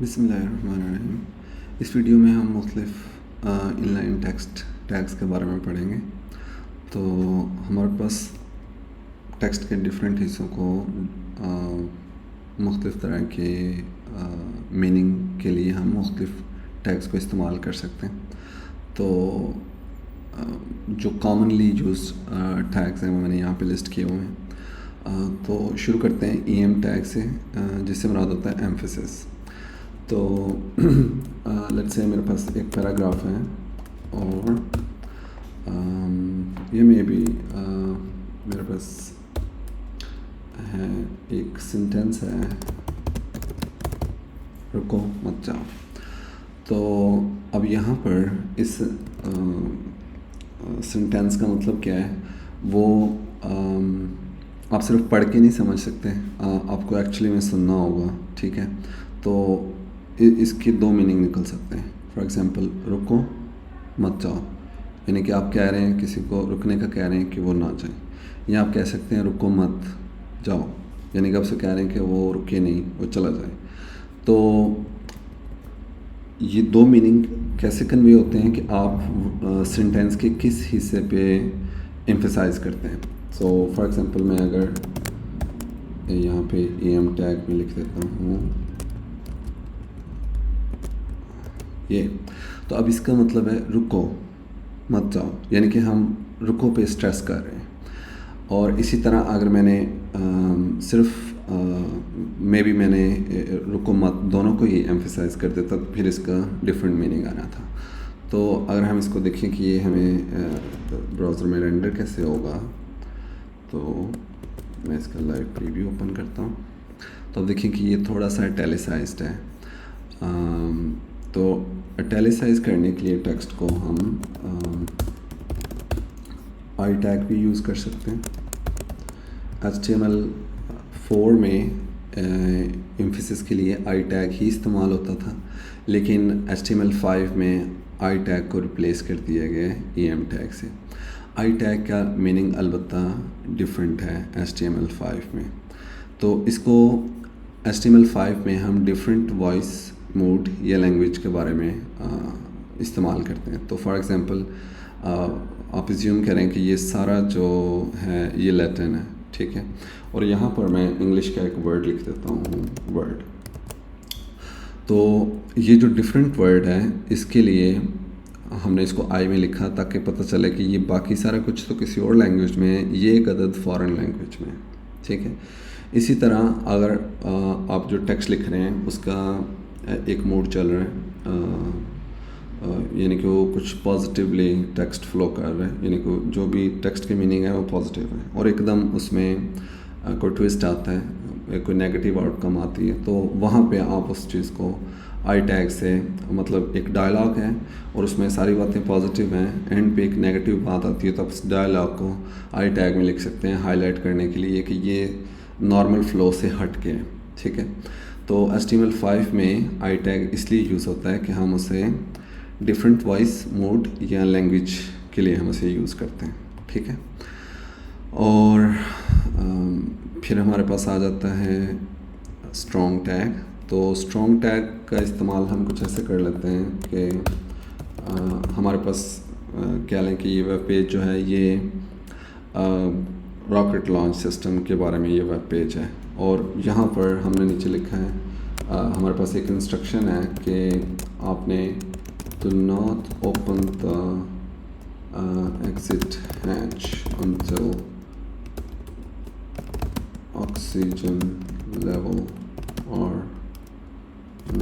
बिस्मिल्लाहिर्रहमानिर्रहीम। इस वीडियो में हम मुख्तलिफ़ इनलाइन टेक्स्ट टैग्स के बारे में पढ़ेंगे। तो हमारे पास टेक्स्ट के डिफरेंट हिस्सों को मुख्तलिफ़ तरह के मीनिंग के लिए हम मुख्तलिफ़ टैग्स को इस्तेमाल कर सकते हैं। तो जो कॉमनली यूज़ टैग्स हैं वो मैंने यहाँ पे लिस्ट किए हुए हैं। तो शुरू करते हैं EM टैग से, जिससे मुराद होता है एम्फेसिस। तो लेट्स से मेरे पास एक पैराग्राफ है और ये मे भी मेरे पास है एक सेंटेंस है, रुको मत जाओ। तो अब यहाँ पर इस सेंटेंस का मतलब क्या है वो आप सिर्फ पढ़ के नहीं समझ सकते, आपको एक्चुअली में सुनना होगा, ठीक है। तो इसके दो मीनिंग निकल सकते हैं। फॉर एग्ज़ाम्पल, रुको मत जाओ, यानी कि आप कह रहे हैं किसी को रुकने का, कह रहे हैं कि वो ना जाए। या आप कह सकते हैं रुको मत जाओ, यानी कि आपसे कह रहे हैं कि वो रुके नहीं, वो चला जाए। तो ये दो मीनिंग कैसे कन्वे होते हैं कि आप सेंटेंस के किस हिस्से पे एम्फेसाइज करते हैं। सो फॉर एग्ज़ाम्पल, मैं अगर यहाँ पे EM टैग में लिख देता हूँ ये, तो अब इसका मतलब है रुको मत जाओ, यानी कि हम रुको पे स्ट्रेस कर रहे हैं। और इसी तरह अगर मैंने सिर्फ मे बी मैंने रुको मत दोनों को ही एम्फेसाइज कर देता तो फिर इसका डिफरेंट मीनिंग आना था। तो अगर हम इसको देखें कि ये हमें ब्राउज़र में रेंडर कैसे होगा, तो मैं इसका लाइव प्रीव्यू ओपन करता हूँ। तो अब देखिए कि ये थोड़ा सा इटैलिसाइज्ड है। तो इटैलिसाइज करने के लिए टेक्स्ट को हम आई टैग भी यूज़ कर सकते हैं। HTML4 में एम्फेसिस के लिए आई टैग ही इस्तेमाल होता था, लेकिन HTML5 में आई टैग को रिप्लेस कर दिया गया है EM टैग से। आई टैग का मीनिंग अलबत्ता डिफरेंट है HTML5 में। तो इसको HTML5 में हम डिफरेंट वॉइस मोड या लैंग्वेज के बारे में इस्तेमाल करते हैं। तो फॉर एग्ज़ाम्पल, आप अज्यूम करें कि ये सारा जो है ये लैटिन है, ठीक है, और यहाँ पर मैं इंग्लिश का एक वर्ड लिख देता हूँ, वर्ड। तो ये जो डिफरेंट वर्ड है इसके लिए हमने इसको आई में लिखा ताकि पता चले कि ये बाकी सारा कुछ तो किसी और लैंग्वेज में है, ये एक अदद फ़ॉरेन लैंग्वेज में है, ठीक है। इसी तरह अगर आप जो टेक्स्ट लिख रहे हैं उसका एक मूड चल रहा है, यानी कि वो कुछ पॉजिटिवली टेक्स्ट फ्लो कर रहा है, यानी कि जो भी टेक्स्ट की मीनिंग है वो पॉजिटिव है, और एकदम उसमें कोई ट्विस्ट आता है, कोई नेगेटिव आउटकम आती है, तो वहाँ पे आप उस चीज़ को आई टैग से, मतलब एक डायलॉग है और उसमें सारी बातें पॉजिटिव हैं, एंड पे एक नेगेटिव बात आती है, तो आप उस डायलॉग को आई टैग में लिख सकते हैं हाईलाइट करने के लिए कि ये नॉर्मल फ्लो से हट के है, ठीक है। तो HTML5 में आई टैग इसलिए यूज़ होता है कि हम उसे डिफरेंट वॉइस मोड या लैंग्वेज के लिए हम उसे यूज़ करते हैं, ठीक है। और फिर हमारे पास आ जाता है स्ट्रॉन्ग टैग। तो स्ट्रॉन्ग टैग का इस्तेमाल हम कुछ ऐसे कर लेते हैं कि हमारे पास क्या लें कि ये वेब पेज जो है ये रॉकेट लॉन्च सिस्टम के बारे में ये वेब पेज है, और यहाँ पर हमने नीचे लिखा है, हमारे पास एक इंस्ट्रक्शन है कि आपने do not open the exit hatch until oxygen level or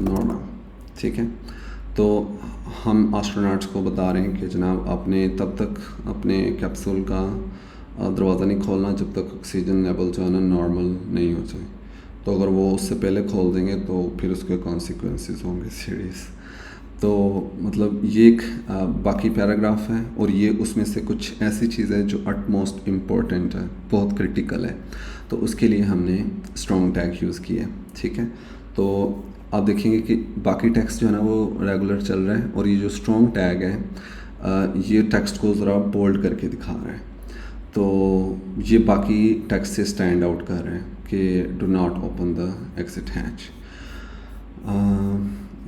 normal, ठीक है। तो हम एस्ट्रोनॉट्स को बता रहे हैं कि जनाब आपने तब तक अपने कैप्सूल का दरवाज़ा नहीं खोलना जब तक ऑक्सीजन लेवल जो है ना नॉर्मल नहीं हो जाए। तो अगर वो उससे पहले खोल देंगे तो फिर उसके कॉन्सिक्वेंसेस होंगे सीरियस। तो मतलब ये एक बाकी पैराग्राफ है, और ये उसमें से कुछ ऐसी चीज़ है जो अटमोस्ट इम्पोर्टेंट है, बहुत क्रिटिकल है, तो उसके लिए हमने स्ट्रॉन्ग टैग यूज़ किया है, ठीक है। तो आप देखेंगे कि बाकी टेक्स्ट जो है ना वो रेगुलर चल रहा है, और ये जो स्ट्रॉन्ग टैग है ये टेक्स्ट को ज़रा बोल्ड करके दिखा रहा है। तो ये बाकी टेक्स्ट से स्टैंड आउट कर रहे हैं कि do not open the exit hatch.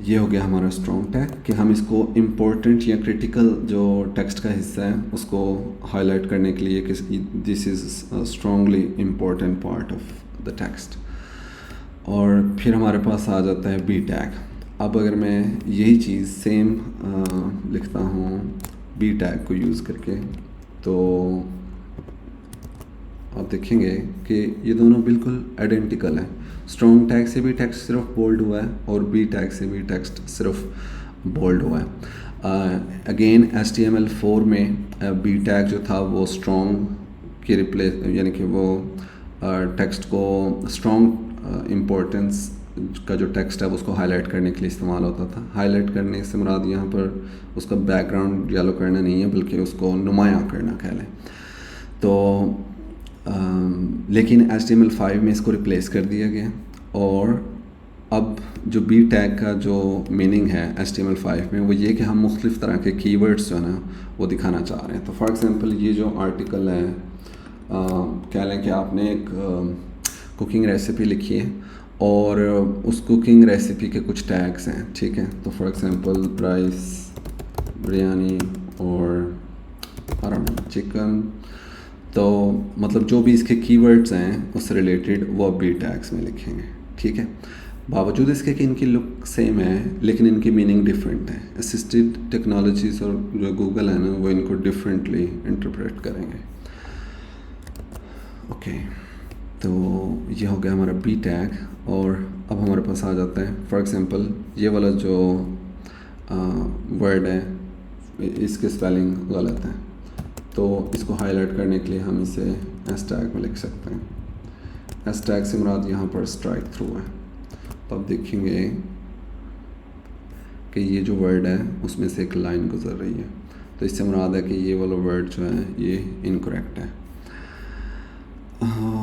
ये हो गया हमारा स्ट्रॉन्ग टैग कि हम इसको इम्पोर्टेंट या क्रिटिकल जो टेक्स्ट का हिस्सा है उसको हाईलाइट करने के लिए कि this is strongly important part of the text. और फिर हमारे पास आ जाता है बी टैग। अब अगर मैं यही चीज़ सेम लिखता हूँ बी टैग को यूज़ करके, तो आप देखेंगे कि ये दोनों बिल्कुल आइडेंटिकल हैं। स्ट्रॉन्ग टैग से भी टेक्स्ट सिर्फ बोल्ड हुआ है और बी टैग से भी टेक्स्ट सिर्फ बोल्ड हुआ है। अगेन HTML4 में बी टैग जो था वो स्ट्रॉन्ग की रिप्लेस, यानी कि वो टेक्स्ट को स्ट्रॉन्ग इम्पोर्टेंस का जो टेक्स्ट है उसको हाईलाइट करने के लिए इस्तेमाल होता था। हाईलाइट करने से मुराद यहाँ पर उसका बैकग्राउंड येलो करना नहीं है, बल्कि उसको नुमायाँ करना कह लें। तो लेकिन HTML5 में इसको रिप्लेस कर दिया गया, और अब जो बी टैग का जो मीनिंग है HTML5 में वो ये कि हम मुख्तलिफ़ तरह के कीवर्ड्स जो है ना वो दिखाना चाह रहे हैं। तो फॉर एग्ज़ाम्पल ये जो आर्टिकल है, कह लें कि आपने एक कुकिंग रेसिपी लिखी है और उस कुकिंग रेसिपी के कुछ टैग्स हैं, ठीक है। तो फॉर एग्ज़ाम्पल राइस, बिरयानी और चिकन, तो मतलब जो भी इसके कीवर्ड्स हैं उससे रिलेटेड वो बी टैग्स में लिखेंगे, ठीक है। बावजूद इसके कि इनकी लुक सेम है लेकिन इनकी मीनिंग डिफरेंट है। असिस्टेड टेक्नोलॉजीज़ और जो गूगल है ना वो इनको डिफरेंटली इंटरप्रेट करेंगे। ओके, तो ये हो गया हमारा बी टैग। और अब हमारे पास आ जाता है फॉर एग्ज़ाम्पल ये वाला जो वर्ड है इसके स्पेलिंग गलत है, तो इसको हाईलाइट करने के लिए हम इसे एस टैग में लिख सकते हैं। एस टैग से मुराद यहाँ पर स्ट्राइक थ्रू है। तो आप देखेंगे कि ये जो वर्ड है उसमें से एक लाइन गुजर रही है, तो इससे मुराद है कि ये वाला वर्ड जो है ये इनकरेक्ट है।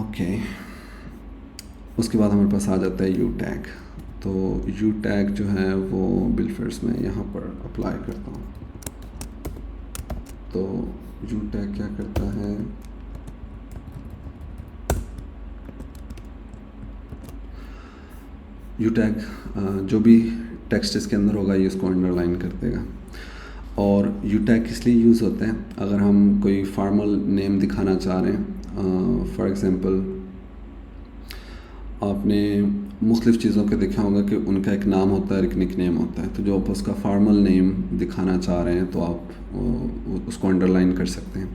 ओके, उसके बाद हमारे पास आ जाता है यू टैग। तो यू टैग जो है वो बिलफर्स में यहाँ पर अप्लाई करता हूँ। तो यू टैग क्या करता है, यू टैग जो भी टेक्स्ट इसके अंदर होगा ये उसको अंडरलाइन कर देगा। और यू टैग किस लिए यूज़ होते हैं, अगर हम कोई फॉर्मल नेम दिखाना चाह रहे हैं, फॉर एग्ज़ाम्पल आपने मुख्तलिफ़ चीज़ों के देखा होगा कि उनका एक नाम होता है, एक निक नेम होता है। तो जो आप उसका फॉर्मल नेम दिखाना चाह रहे हैं तो आप उसको अंडरलाइन कर सकते हैं।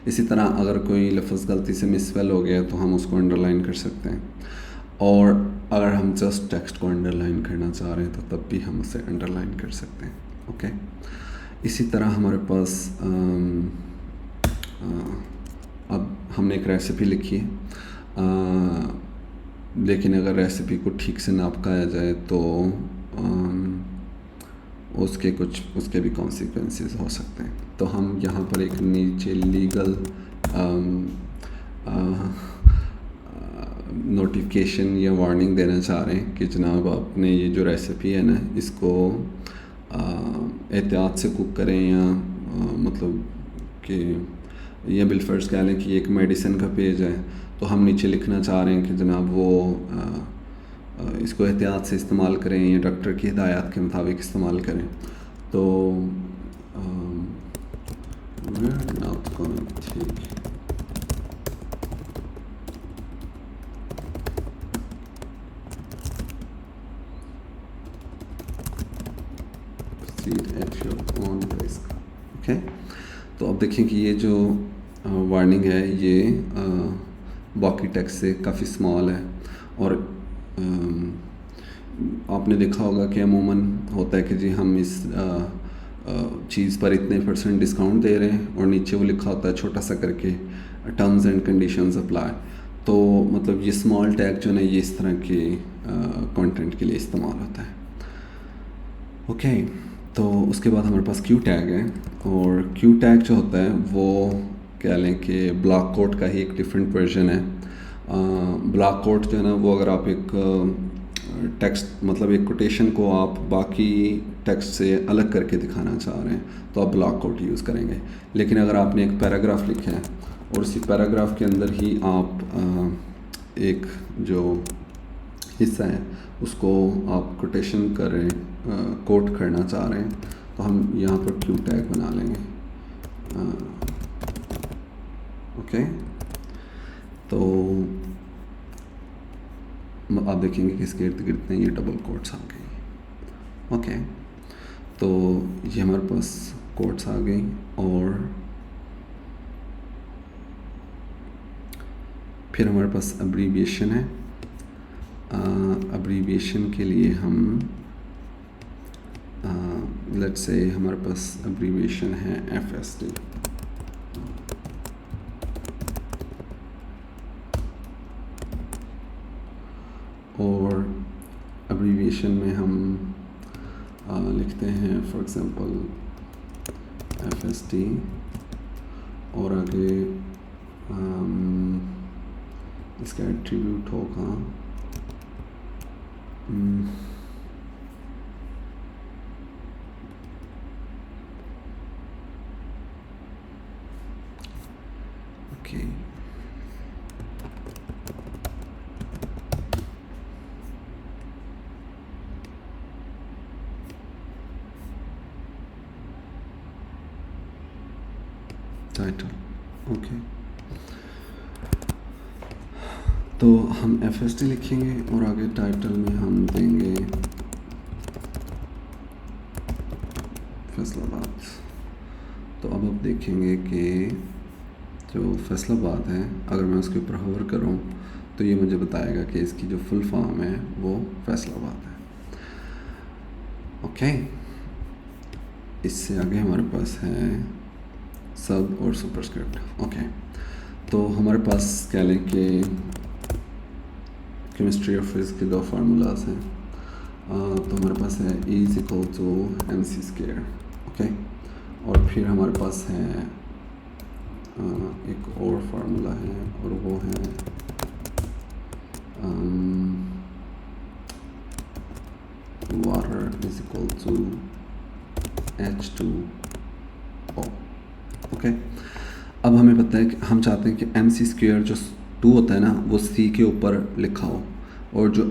इसी तरह अगर कोई लफ्ज़ गलती से मिसस्पेल हो गया तो हम उसको अंडरलाइन कर सकते हैं। और अगर हम जस्ट टेक्स्ट को अंडरलाइन करना चाह रहे हैं तो तब भी हम उसे अंडरलाइन कर सकते हैं। ओके, इसी तरह हमारे पास अब हमने एक रेसिपी लिखी है, लेकिन अगर रेसिपी को ठीक से ना पकाया जाए तो उसके भी कॉन्सिक्वेंसेस हो सकते हैं। तो हम यहाँ पर एक नीचे लीगल नोटिफिकेशन या वार्निंग देना चाह रहे हैं कि जनाब आपने ये जो रेसिपी है ना इसको एहतियात से कुक करें, या मतलब कि या बिलफर्स कह लें कि एक मेडिसिन का पेज है तो हम नीचे लिखना चाह रहे हैं कि जनाब वो इसको एहतियात से इस्तेमाल करें या डॉक्टर की हिदायत के मुताबिक इस्तेमाल करें। तो ओके, तो अब देखें कि ये जो वार्निंग है ये बाकी टेक्स्ट से काफ़ी स्मॉल है। और आपने देखा होगा कि अमूमन होता है कि जी हम इस चीज़ पर इतने % डिस्काउंट दे रहे हैं और नीचे वो लिखा होता है छोटा सा करके टर्म्स एंड कंडीशंस अप्लाई। तो मतलब ये स्मॉल टैग जो है ये इस तरह के कंटेंट के लिए इस्तेमाल होता है। ओके, तो उसके बाद हमारे पास क्यू टैग है, और क्यू टैग जो होता है वो कह लें कि ब्लॉक कोड का ही एक डिफरेंट वर्जन है। ब्लॉक कोड जो है ना वो अगर आप एक टेक्स्ट मतलब एक कोटेशन को आप बाकी टेक्स्ट से अलग करके दिखाना चाह रहे हैं तो आप ब्लॉक कोड यूज़ करेंगे। लेकिन अगर आपने एक पैराग्राफ लिखा है और उसी पैराग्राफ के अंदर ही आप एक जो हिस्सा है उसको आप कोटेशन कर रहे हैं, कोट करना चाह रहे हैं, तो हम यहाँ पर क्यू टैग बना लेंगे। ओके, तो आप देखेंगे कि इसके इर्द गिर्द में ये डबल कोट्स आ गई। ओके, तो ये हमारे पास कोट्स आ गई, और फिर हमारे पास अब्रीविएशन है। अब्रीविएशन के लिए हम लेट्स से हमारे पास अब्रीविएशन है FSD। और अब्रीविएशन में हम लिखते हैं फॉर एग्ज़ाम्पल FSD, और आगे इसका एट्रीब्यूट होगा ओके, टाइटल। ओके, तो हम FSD लिखेंगे और आगे टाइटल में हम देंगे फैसलाबाद। तो अब आप देखेंगे कि जो फैसलाबाद है, अगर मैं उसके ऊपर होवर करूं तो ये मुझे बताएगा कि इसकी जो फुल फॉर्म है वो फैसलाबाद है। ओके, इससे आगे हमारे पास है सब और सुपरस्क्रिप्ट। ओके, तो हमारे पास कह लें कि केमिस्ट्री और फिजिक्स के दो फार्मूलाज हैं। तो हमारे पास है E = mc²। ओके, और फिर हमारे पास है एक और फार्मूला है, और वो है वाटर = H2O। ओके, अब हमें पता है कि हम चाहते हैं कि mc² जो 2 होता है ना वो C के ऊपर लिखा हो, और जो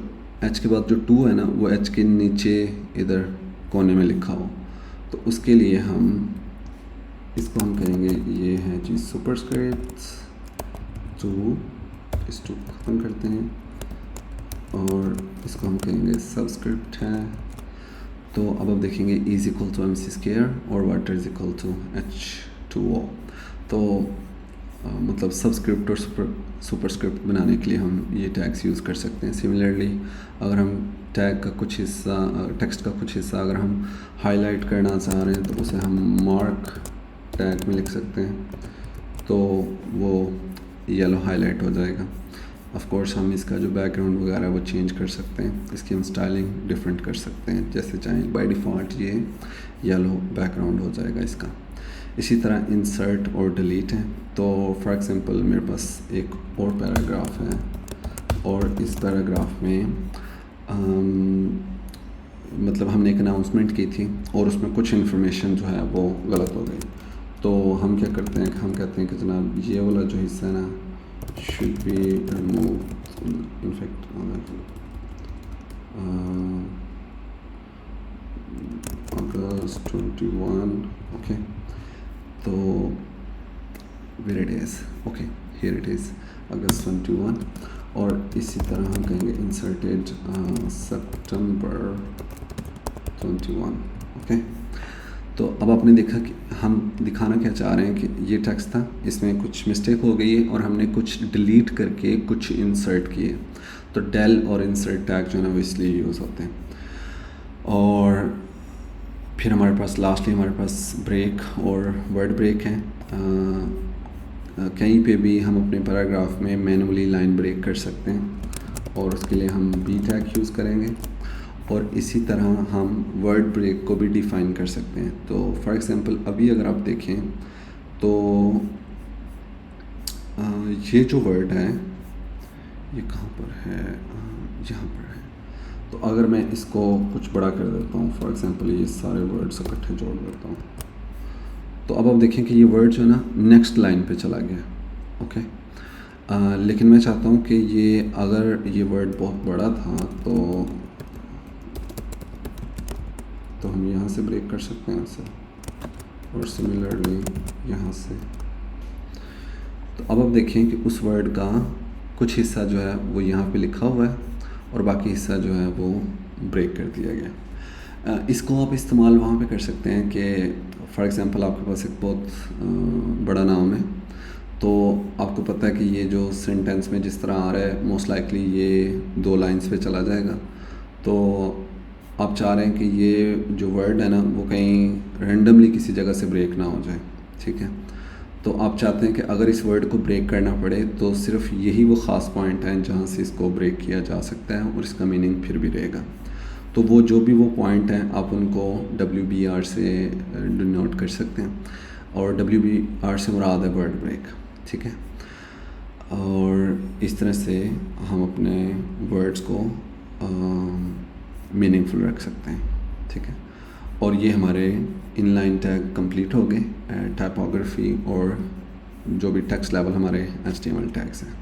H के बाद जो 2 है ना वो H के नीचे इधर कोने में लिखा हो। तो उसके लिए हम इसको हम कहेंगे ये है जी सुपरस्क्रिप्ट 2, इस 2 को ख़त्म करते हैं, और इसको हम कहेंगे सबस्क्रिप्ट है। तो अब आप देखेंगे E = mc² और वाटर = H2O। तो मतलब सबस्क्रिप्ट और सुपरस्क्रिप्ट बनाने के लिए हम ये टैग्स यूज़ कर सकते हैं। सिमिलरली अगर हम टैग का कुछ हिस्सा, टेक्स्ट का कुछ हिस्सा अगर हम हाईलाइट करना चाह रहे हैं तो उसे हम मार्क टैग में लिख सकते हैं, तो वो येलो हाईलाइट हो जाएगा। ऑफ कोर्स हम इसका जो बैकग्राउंड वगैरह वो चेंज कर सकते हैं, इसकी हम स्टाइलिंग डिफरेंट कर सकते हैं जैसे चाहें। बाय डिफ़ॉल्ट ये येलो बैकग्राउंड हो जाएगा इसका। इसी तरह इंसर्ट और डिलीट है। तो फॉर एग्ज़ाम्पल मेरे पास एक और पैराग्राफ है, और इस पैराग्राफ में मतलब हमने एक अनाउंसमेंट की थी और उसमें कुछ इन्फॉर्मेशन जो है वो गलत हो गई। तो हम क्या करते हैं कि हम कहते हैं कि जनाब ये वाला जो हिस्सा है ना should be remove. In fact August 21। Okay, तो where it is, okay here it is August 21। और इसी तरह हम कहेंगे इंसर्टेड September 21। ओके, तो अब आपने देखा कि हम दिखाना क्या चाह रहे हैं कि ये टेक्स्ट था, इसमें कुछ मिस्टेक हो गई है और हमने कुछ डिलीट करके कुछ इंसर्ट किए। तो डेल और इंसर्ट टैग जो है ना वो इसलिए यूज़ होते हैं। और फिर हमारे पास लास्टली हमारे पास ब्रेक और वर्ड ब्रेक है। कहीं पे भी हम अपने पैराग्राफ में मैनुअली लाइन ब्रेक कर सकते हैं, और उसके लिए हम बी टैग यूज़ करेंगे। और इसी तरह हम वर्ड ब्रेक को भी डिफ़ाइन कर सकते हैं। तो फॉर एग्ज़ाम्पल अभी अगर आप देखें तो ये जो वर्ड है ये कहाँ पर है, यहाँ पर है। तो अगर मैं इसको कुछ बड़ा कर देता हूँ, फॉर एग्ज़ाम्पल ये सारे वर्ड्स इकट्ठे जोड़ देता हूँ, तो अब आप देखें कि ये वर्ड जो है ना नेक्स्ट लाइन पे चला गया। ओके, लेकिन मैं चाहता हूँ कि ये अगर ये वर्ड बहुत बड़ा था तो हम यहाँ से ब्रेक कर सकते हैं इसे, और सिमिलरली यहाँ से। तो अब आप देखें कि उस वर्ड का कुछ हिस्सा जो है वो यहाँ पे लिखा हुआ है और बाकी हिस्सा जो है वो ब्रेक कर दिया गया। इसको आप इस्तेमाल वहाँ पे कर सकते हैं कि फॉर एग्ज़ाम्पल आपके पास एक बहुत बड़ा नाम है, तो आपको पता है कि ये जो सेंटेंस में जिस तरह आ रहा है मोस्ट लाइकली ये 2 लाइंस पे चला जाएगा। तो आप चाह रहे हैं कि ये जो वर्ड है ना वो कहीं रैंडमली किसी जगह से ब्रेक ना हो जाए, ठीक है। तो आप चाहते हैं कि अगर इस वर्ड को ब्रेक करना पड़े तो सिर्फ यही वो ख़ास पॉइंट हैं जहाँ से इसको ब्रेक किया जा सकता है और इसका मीनिंग फिर भी रहेगा। तो वो जो भी वो पॉइंट हैं आप उनको WBR से डिनोट कर सकते हैं, और WBR से मुराद है वर्ड ब्रेक, ठीक है। और इस तरह से हम अपने वर्ड्स को मीनिंगफुल रख सकते हैं, ठीक है। और ये हमारे इनलाइन टैग कंप्लीट हो गए, टाइपोग्राफी और जो भी टेक्स्ट लेवल हमारे HTML टैग्स हैं।